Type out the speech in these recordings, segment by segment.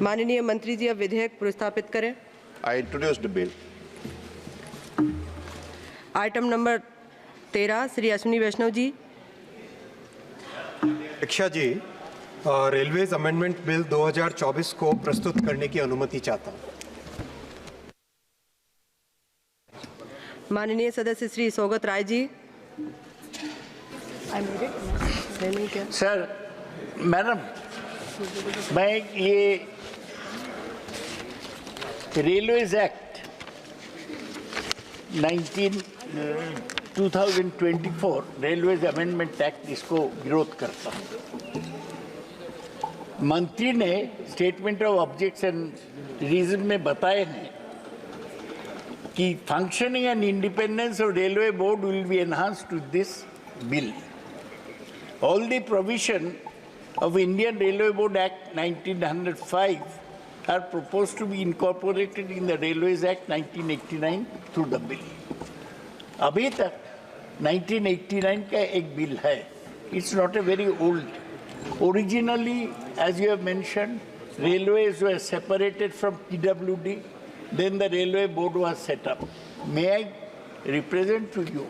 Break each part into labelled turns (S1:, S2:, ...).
S1: माननीय मंत्री जी अब विधेयक प्रस्तापित करें।
S2: I introduce the bill.
S1: Item number 13 Shri Ashwini Vaishnaw ji.
S3: अध्यक्षा जी, रेलवेज अमेंडमेंट बिल 2024 को प्रस्तुत करने की अनुमति चाहता हूं।
S1: माननीय सदस्य श्री सौगत राय जी।
S4: सर, मैडम, मैं ये railways act 2024 railways amendment act इसको विरोध करता हूँ। मंत्री ने स्टेटमेंट ऑफ ऑब्जेक्शन रीजन में बताए हैं कि functioning and independence of railway board will be enhanced to this bill. All the provision of Indian Railway Board Act 1905 are proposed to be incorporated in the Railways Act 1989 through the bill. अभी तक 1989 का एक bill है. It's not a very old. Originally, as you have mentioned, railways were separated from PWD. Then the Railway Board was set up. May I represent to you,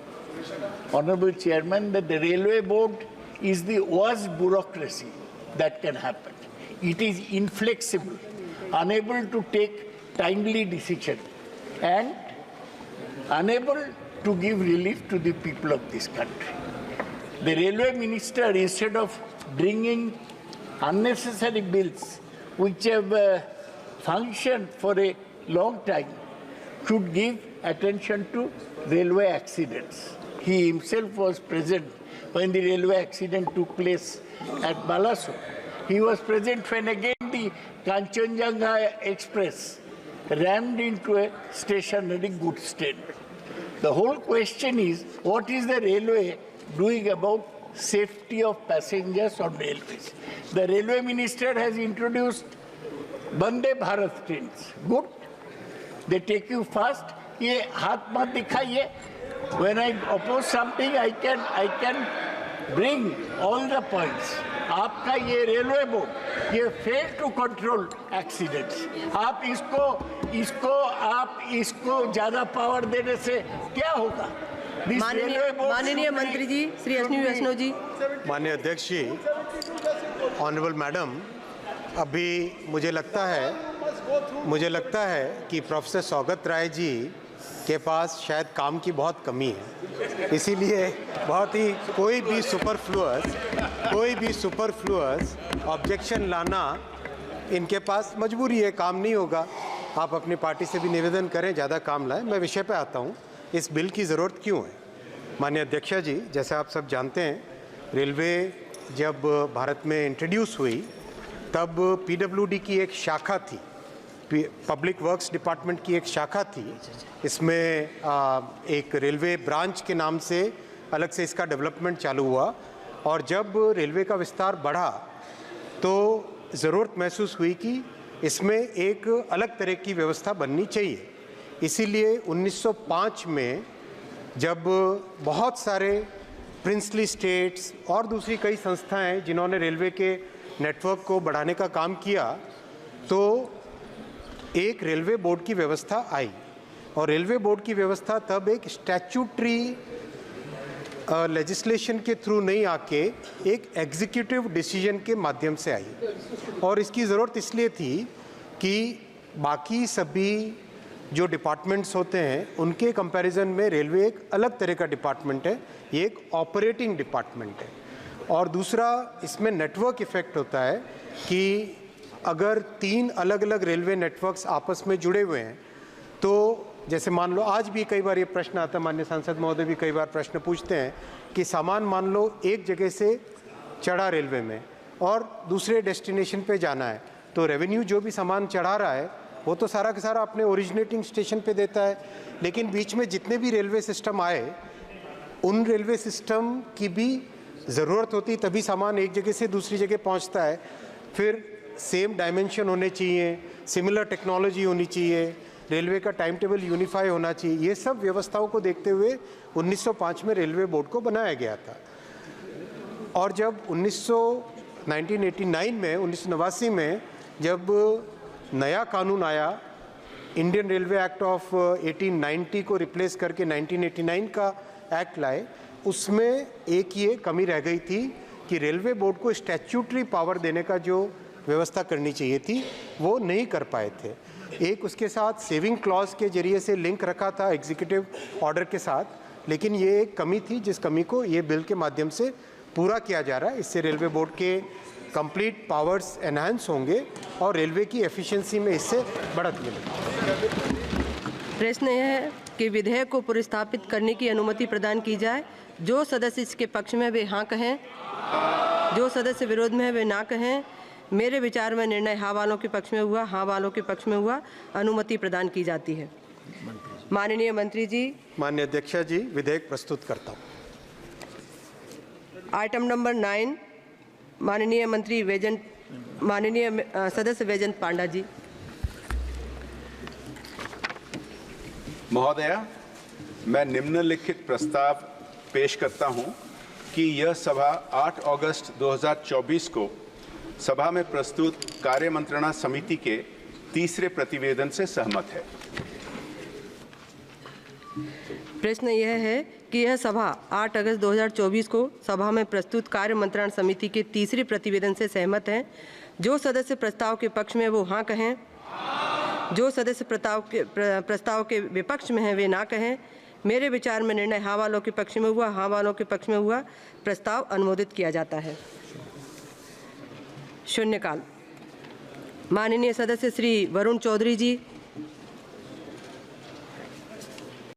S4: Honorable Chairman, that the Railway Board is the worst bureaucracy that can happen. It is inflexible, unable to take timely decision, and unable to give relief to the people of this country. The railway minister, instead of bringing unnecessary bills which have functioned for a long time, should give attention to railway accidents. He himself was present when the railway accident took place at Balasore. He was present when again the Kanchenjunga Express rammed into a stationary goods train. The whole question is, what is the railway doing about safety of passengers on railways? The railway minister has introduced Vande Bharat trains. Good. They take you fast. ये हाथ मत दिखाइए. When I oppose something, I can bring all the points. आपका ये railway board ये fail to control accidents. आप इसको ज्यादा पावर देने से क्या होगा?
S1: माननीय मंत्री जी श्री अश्विनी वैष्णव जी।
S3: माननीय अध्यक्ष जी, ऑनरेबल मैडम, अभी मुझे लगता है कि प्रोफेसर सौगत राय जी के पास शायद काम की बहुत कमी है, इसीलिए बहुत ही कोई भी सुपरफ्लुअस ऑब्जेक्शन लाना इनके पास मजबूरी है, काम नहीं होगा. आप अपनी पार्टी से भी निवेदन करें, ज़्यादा काम लाएं. मैं विषय पे आता हूँ, इस बिल की ज़रूरत क्यों है. माननीय अध्यक्षा जी, जैसे आप सब जानते हैं, रेलवे जब भारत में इंट्रोड्यूस हुई तब PWD की एक शाखा थी, पब्लिक वर्क्स डिपार्टमेंट की एक शाखा थी. इसमें एक रेलवे ब्रांच के नाम से अलग से इसका डेवलपमेंट चालू हुआ, और जब रेलवे का विस्तार बढ़ा तो ज़रूरत महसूस हुई कि इसमें एक अलग तरह की व्यवस्था बननी चाहिए. इसीलिए 1905 में जब बहुत सारे प्रिंसली स्टेट्स और दूसरी कई संस्थाएं जिन्होंने रेलवे के नेटवर्क को बढ़ाने का काम किया, तो एक रेलवे बोर्ड की व्यवस्था आई. और रेलवे बोर्ड की व्यवस्था तब एक स्टैट्यूटरी लेजिस्लेशन के थ्रू नहीं आके एक एग्जीक्यूटिव डिसीजन के माध्यम से आई. और इसकी ज़रूरत इसलिए थी कि बाकी सभी जो डिपार्टमेंट्स होते हैं उनके कंपैरिजन में रेलवे एक अलग तरह का डिपार्टमेंट है. ये एक ऑपरेटिंग डिपार्टमेंट है. और दूसरा, इसमें नेटवर्क इफ़ेक्ट होता है कि अगर 3 अलग अलग रेलवे नेटवर्क्स आपस में जुड़े हुए हैं, तो जैसे मान लो, आज भी कई बार ये प्रश्न आता है, माननीय सांसद महोदय भी कई बार प्रश्न पूछते हैं कि सामान मान लो एक जगह से चढ़ा रेलवे में और दूसरे डेस्टिनेशन पे जाना है, तो रेवेन्यू जो भी सामान चढ़ा रहा है वो तो सारा का सारा अपने ओरिजिनेटिंग स्टेशन पे देता है. लेकिन बीच में जितने भी रेलवे सिस्टम आए, उन रेलवे सिस्टम की भी ज़रूरत होती, तभी सामान एक जगह से दूसरी जगह पहुँचता है. फिर सेम डायमेंशन होने चाहिए, सिमिलर टेक्नोलॉजी होनी चाहिए, रेलवे का टाइम टेबल यूनिफाई होना चाहिए. ये सब व्यवस्थाओं को देखते हुए 1905 में रेलवे बोर्ड को बनाया गया था. और जब 1989 में 1989 में जब नया कानून आया, इंडियन रेलवे एक्ट ऑफ 1890 को रिप्लेस करके 1989 का एक्ट लाए, उसमें एक ये कमी रह गई थी कि रेलवे बोर्ड को स्टैट्यूटरी पावर देने का जो व्यवस्था करनी चाहिए थी वो नहीं कर पाए थे। एक उसके साथ सेविंग क्लॉज के जरिए से लिंक रखा था एग्जीक्यूटिव ऑर्डर के साथ, लेकिन ये एक कमी थी जिस कमी को ये बिल के माध्यम से पूरा किया जा रहा है। इससे रेलवे बोर्ड के कंप्लीट पावर्स एनहांस होंगे और रेलवे की एफिशिएंसी में इससे बढ़त मिलेगी।
S1: प्रश्न यह है कि विधेयक को पुनर्स्थापित करने की अनुमति प्रदान की जाए। जो सदस्य इसके पक्ष में वे हाँ कहें, जो सदस्य विरोध में है वे ना कहें। मेरे विचार में निर्णय हाँ वालों के पक्ष में हुआ, हाँ वालों के पक्ष में हुआ, अनुमति प्रदान की जाती है। माननीय मंत्री जी।
S3: माननीय अध्यक्षा जी, विधेयक प्रस्तुत करता हूँ।
S1: आइटम नंबर 9, माननीय मंत्री माननीय सदस्य वैजयंत पांडा जी।
S2: महोदया, मैं निम्नलिखित प्रस्ताव पेश करता हूं कि यह सभा 8 अगस्त 2024 को सभा में प्रस्तुत कार्य मंत्रणा समिति के तीसरे प्रतिवेदन से सहमत है।
S1: प्रश्न यह है कि यह सभा 8 अगस्त 2024 को सभा में प्रस्तुत कार्य मंत्रणा समिति के तीसरे प्रतिवेदन से सहमत हैं। जो सदस्य प्रस्ताव के पक्ष में वो हाँ कहें, जो सदस्य प्रस्ताव के विपक्ष में हैं वे ना कहें। मेरे विचार में निर्णय हाँ वालों के पक्ष में हुआ, हाँ वालों के पक्ष में हुआ, प्रस्ताव अनुमोदित किया जाता है। शून्यकाल। माननीय सदस्य श्री वरुण चौधरी जी।